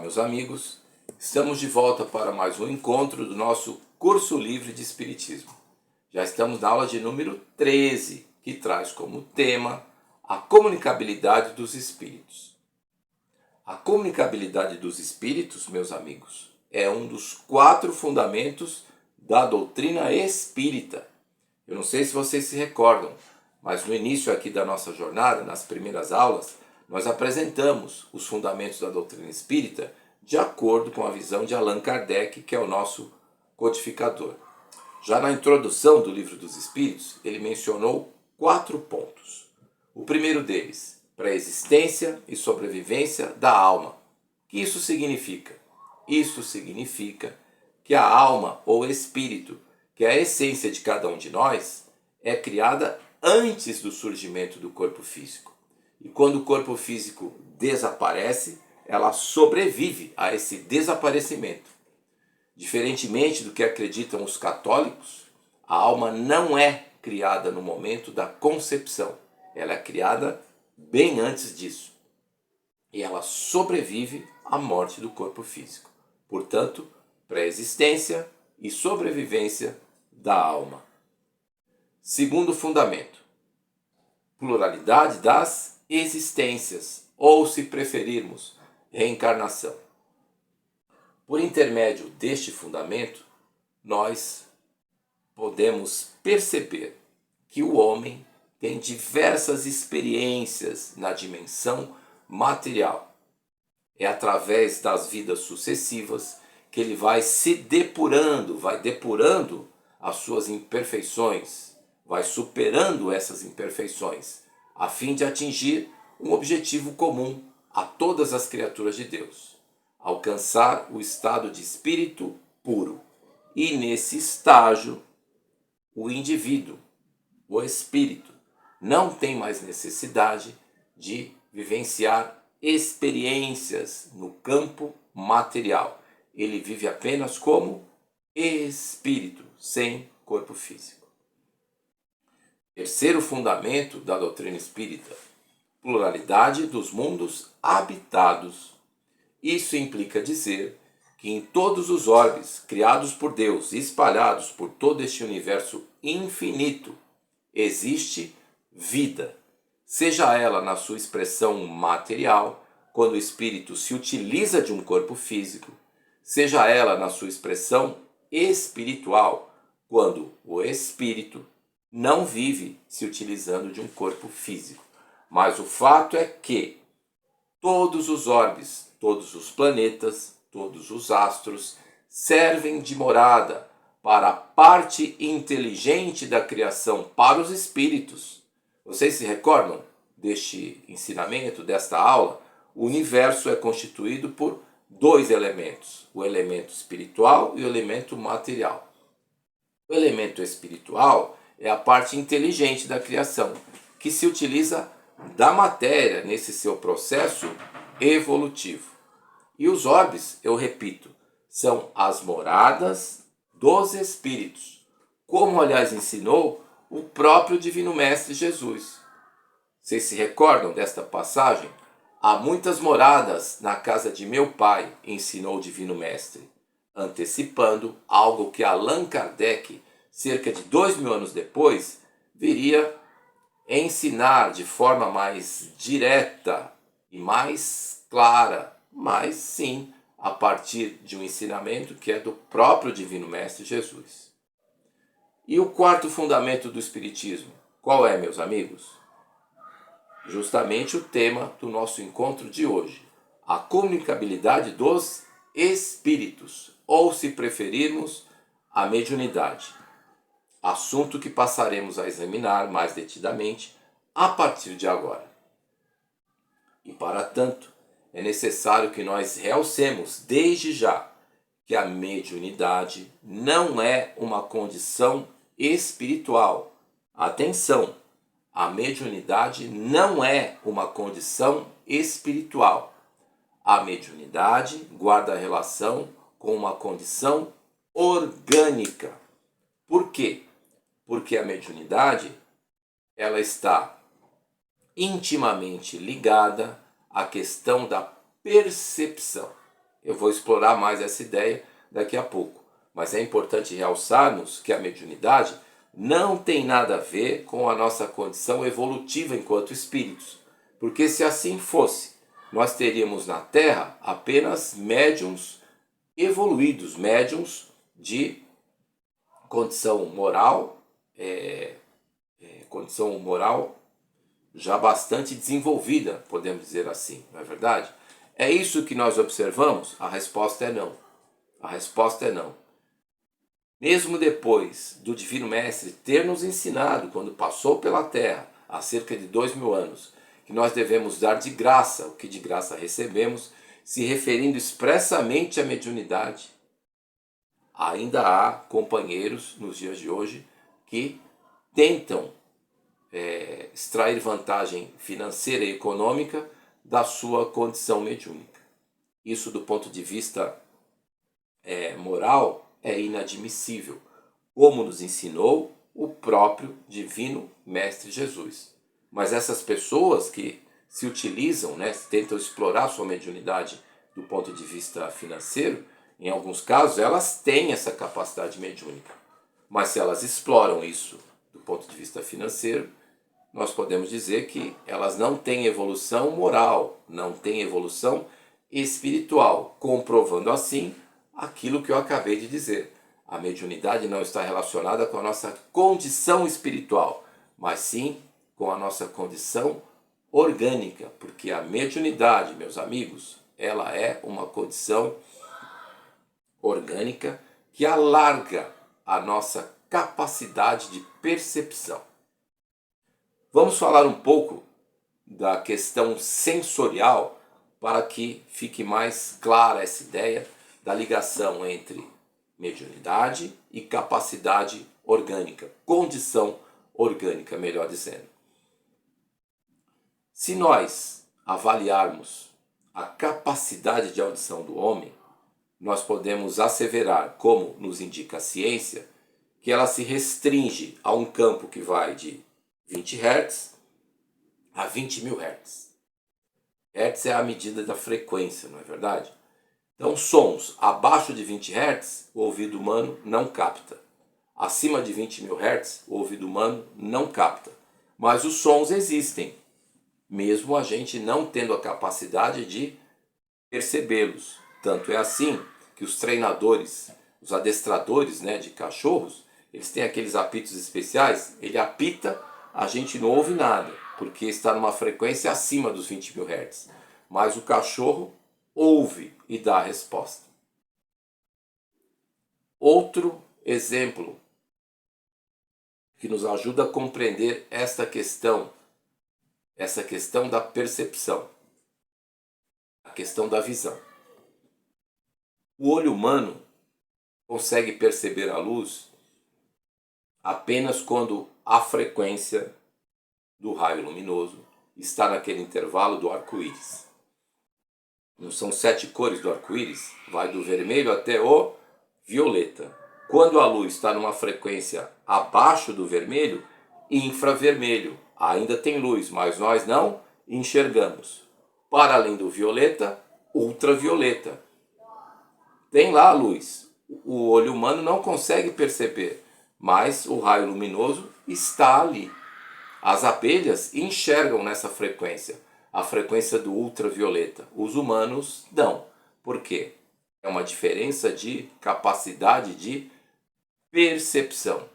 meus amigos, estamos de volta para mais um encontro do nosso curso livre de Espiritismo. Já estamos na aula de número 13, que traz como tema a comunicabilidade dos espíritos. A comunicabilidade dos espíritos, meus amigos, é um dos 4 fundamentos da doutrina espírita. Eu não sei se vocês se recordam, mas no início aqui da nossa jornada, nas primeiras aulas, nós apresentamos os fundamentos da doutrina espírita de acordo com a visão de Allan Kardec, que é o nosso codificador. Já na introdução do Livro dos Espíritos, ele mencionou 4 pontos. O primeiro deles, pré-existência e sobrevivência da alma. O que isso significa? Isso significa que a alma ou espírito, que é a essência de cada um de nós, é criada antes do surgimento do corpo físico. E quando o corpo físico desaparece, ela sobrevive a esse desaparecimento. Diferentemente do que acreditam os católicos, a alma não é criada no momento da concepção. Ela é criada bem antes disso. E ela sobrevive à morte do corpo físico. Portanto, pré-existência e sobrevivência da alma. Segundo fundamento, pluralidade das existências, ou, se preferirmos, reencarnação. Por intermédio deste fundamento, nós podemos perceber que o homem tem diversas experiências na dimensão material. É através das vidas sucessivas que ele vai se depurando, vai depurando as suas imperfeições, vai superando essas imperfeições, a fim de atingir um objetivo comum a todas as criaturas de Deus: alcançar o estado de espírito puro. E nesse estágio, o indivíduo, o espírito, não tem mais necessidade de vivenciar experiências no campo material. Ele vive apenas como espírito, sem corpo físico. Terceiro fundamento da doutrina espírita: pluralidade dos mundos habitados. Isso implica dizer que em todos os orbes criados por Deus e espalhados por todo este universo infinito, existe vida, seja ela na sua expressão material, quando o espírito se utiliza de um corpo físico, seja ela na sua expressão espiritual, quando o espírito não vive se utilizando de um corpo físico. Mas o fato é que todos os orbes, todos os planetas, todos os astros servem de morada para a parte inteligente da criação, para os espíritos. Vocês se recordam deste ensinamento, desta aula? O universo é constituído por 2 elementos: o elemento espiritual e o elemento material. O elemento espiritual é a parte inteligente da criação, que se utiliza da matéria nesse seu processo evolutivo. E os orbes, eu repito, são as moradas dos espíritos, como aliás ensinou o próprio Divino Mestre Jesus. Vocês se recordam desta passagem? Há muitas moradas na casa de meu Pai, ensinou o Divino Mestre, antecipando algo que Allan Kardec, cerca de 2000 anos depois, viria ensinar de forma mais direta e mais clara, mas sim a partir de um ensinamento que é do próprio Divino Mestre Jesus. E o 4º fundamento do Espiritismo, qual é, meus amigos? Justamente o tema do nosso encontro de hoje: a comunicabilidade dos espíritos, ou, se preferirmos, a mediunidade. Assunto que passaremos a examinar mais detidamente a partir de agora. E para tanto, é necessário que nós realcemos desde já que a mediunidade não é uma condição espiritual. Atenção! A mediunidade não é uma condição espiritual. A mediunidade guarda relação com uma condição orgânica. Por quê? Porque a mediunidade ela está intimamente ligada à questão da percepção. Eu vou explorar mais essa ideia daqui a pouco. Mas é importante realçarmos que a mediunidade não tem nada a ver com a nossa condição evolutiva enquanto espíritos. Porque se assim fosse, nós teríamos na Terra apenas médiuns evoluídos, médiuns de condição moral já bastante desenvolvida, podemos dizer assim, não é verdade? É isso que nós observamos? A resposta é não. A resposta é não. Mesmo depois do Divino Mestre ter nos ensinado, quando passou pela Terra, há cerca de 2000 anos, que nós devemos dar de graça o que de graça recebemos, se referindo expressamente à mediunidade, ainda há companheiros nos dias de hoje que tentam extrair vantagem financeira e econômica da sua condição mediúnica. Isso, do ponto de vista moral, é inadmissível, como nos ensinou o próprio Divino Mestre Jesus. Mas essas pessoas que se utilizam, tentam explorar sua mediunidade do ponto de vista financeiro, em alguns casos elas têm essa capacidade mediúnica. Mas se elas exploram isso do ponto de vista financeiro, nós podemos dizer que elas não têm evolução moral, não têm evolução espiritual, comprovando assim aquilo que eu acabei de dizer. A mediunidade não está relacionada com a nossa condição espiritual, mas sim com a nossa condição orgânica, porque a mediunidade, meus amigos, ela é uma condição orgânica que alarga a nossa capacidade de percepção. Vamos falar um pouco da questão sensorial para que fique mais clara essa ideia da ligação entre mediunidade e capacidade orgânica, condição orgânica, melhor dizendo. Se nós avaliarmos a capacidade de audição do homem, nós podemos asseverar, como nos indica a ciência, que ela se restringe a um campo que vai de 20 Hz a 20.000 Hz. Hertz é a medida da frequência, não é verdade? Então, sons abaixo de 20 Hz, o ouvido humano não capta. Acima de 20.000 Hz, o ouvido humano não capta. Mas os sons existem, mesmo a gente não tendo a capacidade de percebê-los. Tanto é assim que os treinadores, os adestradores de cachorros, eles têm aqueles apitos especiais, ele apita, a gente não ouve nada, porque está numa frequência acima dos 20.000 Hz. Mas o cachorro ouve e dá a resposta. Outro exemplo que nos ajuda a compreender essa questão da percepção, a questão da visão. O olho humano consegue perceber a luz apenas quando a frequência do raio luminoso está naquele intervalo do arco-íris. Não são 7 cores do arco-íris? Vai do vermelho até o violeta. Quando a luz está numa frequência abaixo do vermelho, infravermelho. Ainda tem luz, mas nós não enxergamos. Para além do violeta, ultravioleta. Tem lá a luz. O olho humano não consegue perceber, mas o raio luminoso está ali. As abelhas enxergam nessa frequência, a frequência do ultravioleta. Os humanos não. Por quê? É uma diferença de capacidade de percepção.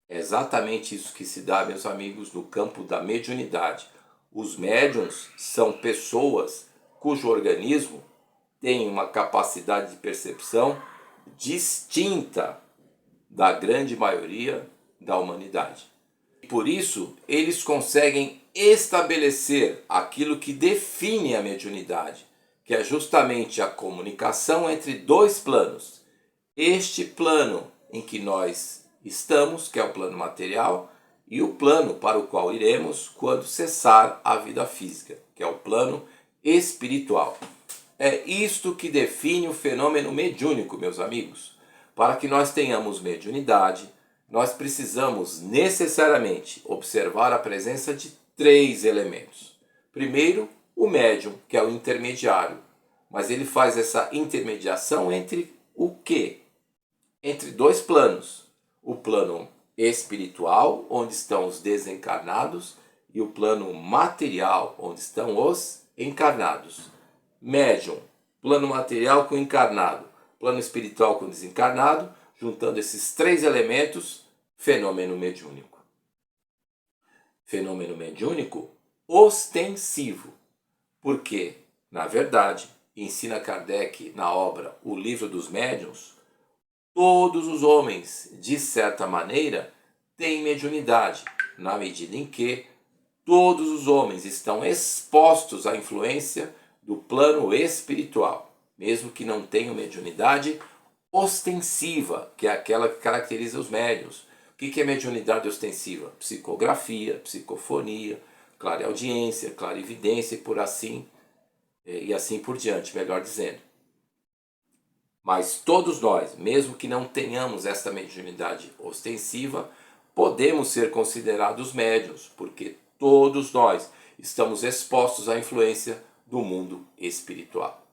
É exatamente isso que se dá, meus amigos, no campo da mediunidade. Os médiuns são pessoas cujo organismo tem uma capacidade de percepção distinta da grande maioria da humanidade. Por isso, eles conseguem estabelecer aquilo que define a mediunidade, que é justamente a comunicação entre dois planos. Este plano em que nós estamos, que é o plano material, e o plano para o qual iremos quando cessar a vida física, que é o plano espiritual. É isto que define o fenômeno mediúnico, meus amigos. Para que nós tenhamos mediunidade, nós precisamos necessariamente observar a presença de 3 elementos. Primeiro, o médium, que é o intermediário. mas ele faz essa intermediação entre o quê? Entre dois planos. O plano espiritual, onde estão os desencarnados, e o plano material, onde estão os encarnados. Médium, plano material com encarnado, plano espiritual com desencarnado, juntando esses três elementos, fenômeno mediúnico. Fenômeno mediúnico ostensivo, porque, na verdade, ensina Kardec na obra O Livro dos Médiuns, todos os homens, de certa maneira, têm mediunidade, na medida em que todos os homens estão expostos à influência do plano espiritual, mesmo que não tenham mediunidade ostensiva, que é aquela que caracteriza os médiuns. O que é mediunidade ostensiva? Psicografia, psicofonia, clareaudiência, clarividência e assim por diante, melhor dizendo. Mas todos nós, mesmo que não tenhamos esta mediunidade ostensiva, podemos ser considerados médiuns, porque todos nós estamos expostos à influência do mundo espiritual.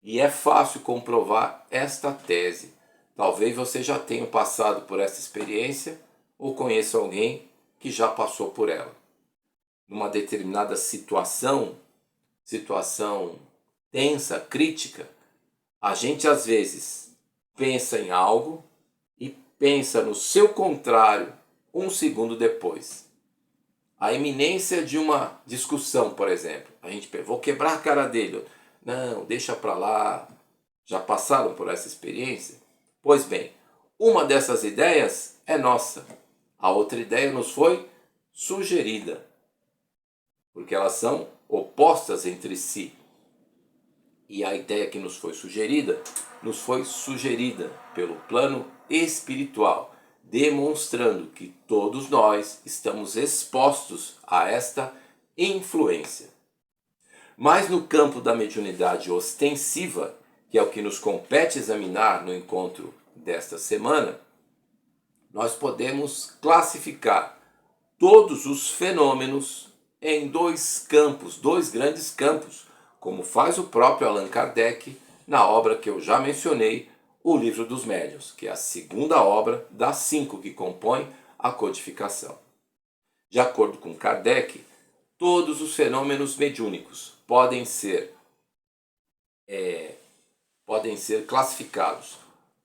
E é fácil comprovar esta tese. Talvez você já tenha passado por essa experiência ou conheça alguém que já passou por ela. Numa determinada situação tensa, crítica, a gente às vezes pensa em algo e pensa no seu contrário um segundo depois. A iminência de uma discussão, por exemplo. A gente pensa, vou quebrar a cara dele. Não, deixa para lá. Já passaram por essa experiência? Pois bem, uma dessas ideias é nossa. A outra ideia nos foi sugerida, porque elas são opostas entre si. E a ideia que nos foi sugerida pelo plano espiritual, demonstrando que todos nós estamos expostos a esta influência. Mas no campo da mediunidade ostensiva, que é o que nos compete examinar no encontro desta semana, nós podemos classificar todos os fenômenos em dois grandes campos, como faz o próprio Allan Kardec na obra que eu já mencionei, O Livro dos Médiuns, que é a segunda obra das 5 que compõem a codificação. De acordo com Kardec, todos os fenômenos mediúnicos podem ser classificados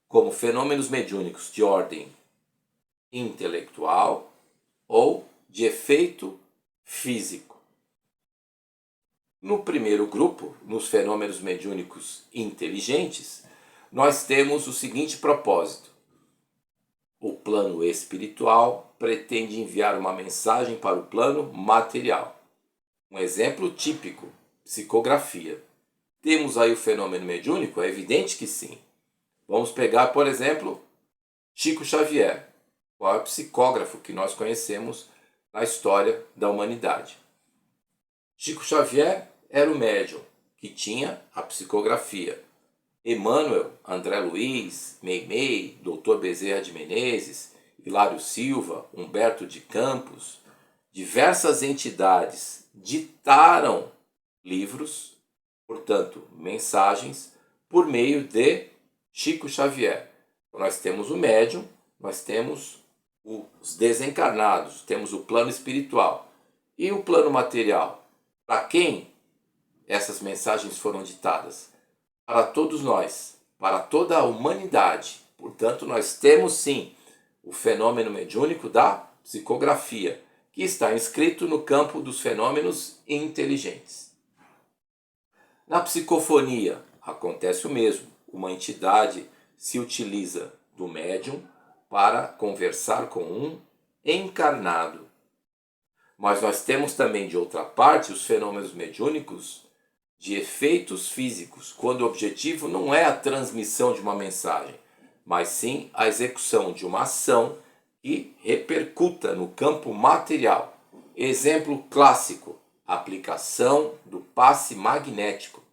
como fenômenos mediúnicos de ordem intelectual ou de efeito físico. No primeiro grupo, nos fenômenos mediúnicos inteligentes, nós temos o seguinte propósito. O plano espiritual pretende enviar uma mensagem para o plano material. Um exemplo típico, psicografia. Temos aí o fenômeno mediúnico? É evidente que sim. Vamos pegar, por exemplo, Chico Xavier, o maior psicógrafo que nós conhecemos na história da humanidade. Chico Xavier era o médium que tinha a psicografia. Emmanuel, André Luiz, Meimei, Dr. Bezerra de Menezes, Hilário Silva, Humberto de Campos, diversas entidades ditaram livros, portanto, mensagens, por meio de Chico Xavier. Então, nós temos o médium, nós temos os desencarnados, temos o plano espiritual e o plano material. Para quem essas mensagens foram ditadas? Para todos nós, para toda a humanidade. Portanto, nós temos sim o fenômeno mediúnico da psicografia, que está inscrito no campo dos fenômenos inteligentes. Na psicofonia acontece o mesmo. Uma entidade se utiliza do médium para conversar com um encarnado. Mas nós temos também, de outra parte, os fenômenos mediúnicos de efeitos físicos, quando o objetivo não é a transmissão de uma mensagem, mas sim a execução de uma ação que repercuta no campo material. Exemplo clássico, aplicação do passe magnético.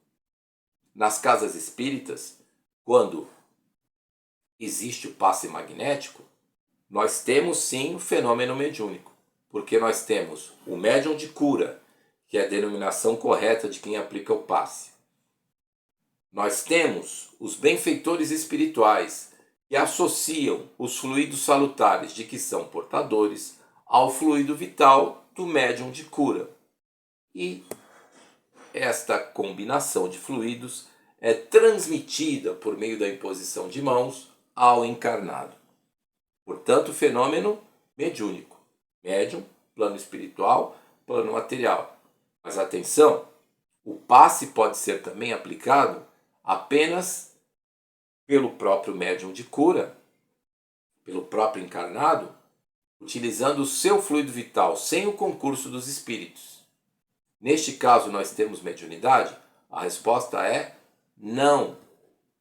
Nas casas espíritas, quando existe o passe magnético, nós temos sim o fenômeno mediúnico, porque nós temos o médium de cura, que é a denominação correta de quem aplica o passe. Nós temos os benfeitores espirituais que associam os fluidos salutares de que são portadores ao fluido vital do médium de cura. E esta combinação de fluidos é transmitida por meio da imposição de mãos ao encarnado. Portanto, fenômeno mediúnico. Médium, plano espiritual, plano material. Mas atenção, o passe pode ser também aplicado apenas pelo próprio médium de cura, pelo próprio encarnado, utilizando o seu fluido vital, sem o concurso dos espíritos. Neste caso, nós temos mediunidade? A resposta é não.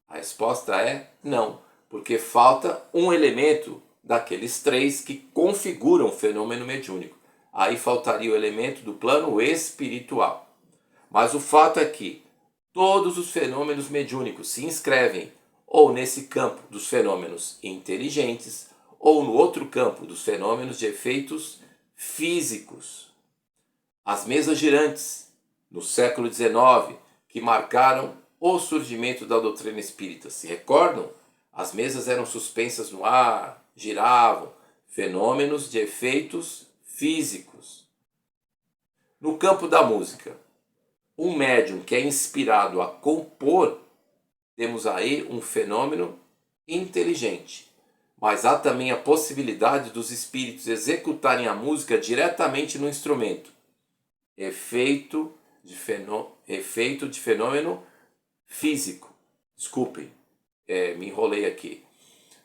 A resposta é não, porque falta um elemento daqueles três que configuram o fenômeno mediúnico. Aí faltaria o elemento do plano espiritual. Mas o fato é que todos os fenômenos mediúnicos se inscrevem ou nesse campo dos fenômenos inteligentes ou no outro campo dos fenômenos de efeitos físicos. As mesas girantes, no século XIX, que marcaram o surgimento da doutrina espírita, se recordam? As mesas eram suspensas no ar, giravam, fenômenos de efeitos físicos. No campo da música, um médium que é inspirado a compor, temos aí um fenômeno inteligente. Mas há também a possibilidade dos espíritos executarem a música diretamente no instrumento. Efeito de fenômeno físico. Desculpem, me enrolei aqui.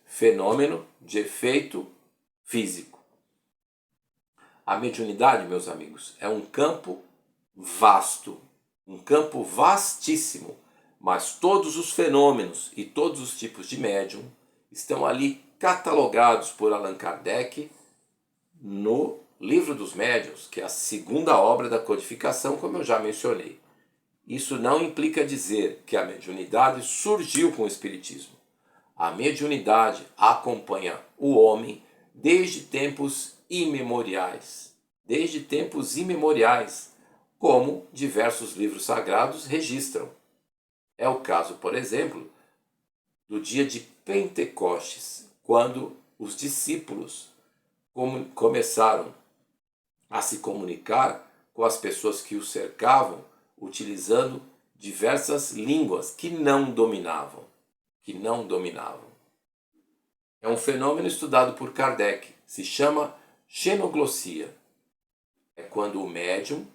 Fenômeno de efeito físico. A mediunidade, meus amigos, é um campo vasto, um campo vastíssimo, mas todos os fenômenos e todos os tipos de médium estão ali catalogados por Allan Kardec no Livro dos Médiuns, que é a segunda obra da codificação, como eu já mencionei. Isso não implica dizer que a mediunidade surgiu com o Espiritismo. A mediunidade acompanha o homem desde tempos imemoriais. Desde tempos imemoriais, como diversos livros sagrados registram. É o caso, por exemplo, do dia de Pentecostes, quando os discípulos começaram a se comunicar com as pessoas que os cercavam, utilizando diversas línguas que não dominavam. É um fenômeno estudado por Kardec, se chama xenoglossia. É quando o médium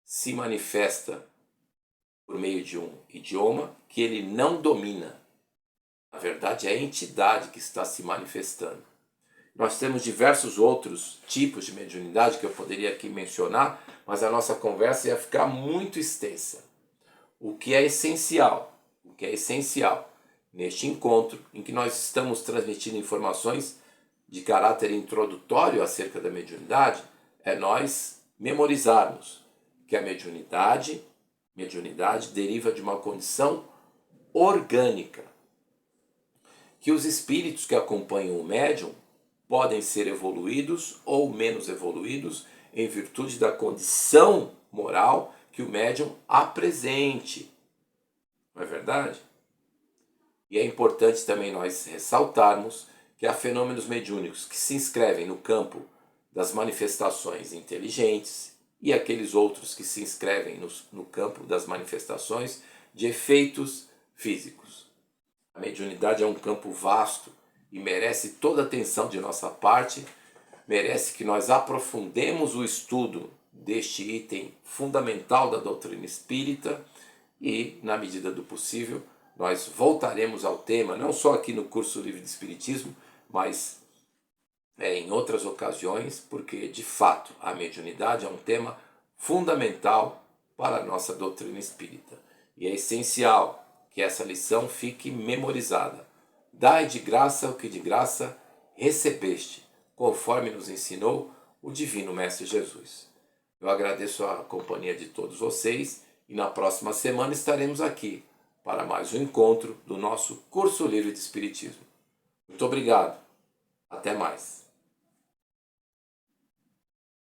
se manifesta por meio de um idioma que ele não domina. Na verdade, é a entidade que está se manifestando. Nós temos diversos outros tipos de mediunidade que eu poderia aqui mencionar, mas a nossa conversa ia ficar muito extensa. O que é essencial neste encontro em que nós estamos transmitindo informações de caráter introdutório acerca da mediunidade, é nós memorizarmos que a mediunidade deriva de uma condição orgânica, que os espíritos que acompanham o médium podem ser evoluídos ou menos evoluídos em virtude da condição moral que o médium apresente. Não é verdade? E é importante também nós ressaltarmos que há fenômenos mediúnicos que se inscrevem no campo das manifestações inteligentes e aqueles outros que se inscrevem no campo das manifestações de efeitos físicos. A mediunidade é um campo vasto e merece toda a atenção de nossa parte, merece que nós aprofundemos o estudo deste item fundamental da doutrina espírita e, na medida do possível, nós voltaremos ao tema, não só aqui no curso Livre de Espiritismo, mas em outras ocasiões, porque, de fato, a mediunidade é um tema fundamental para a nossa doutrina espírita. E é essencial que essa lição fique memorizada. Dai de graça o que de graça recebeste, conforme nos ensinou o Divino Mestre Jesus. Eu agradeço a companhia de todos vocês e na próxima semana estaremos aqui para mais um encontro do nosso curso Livre de Espiritismo. Muito obrigado. Até mais.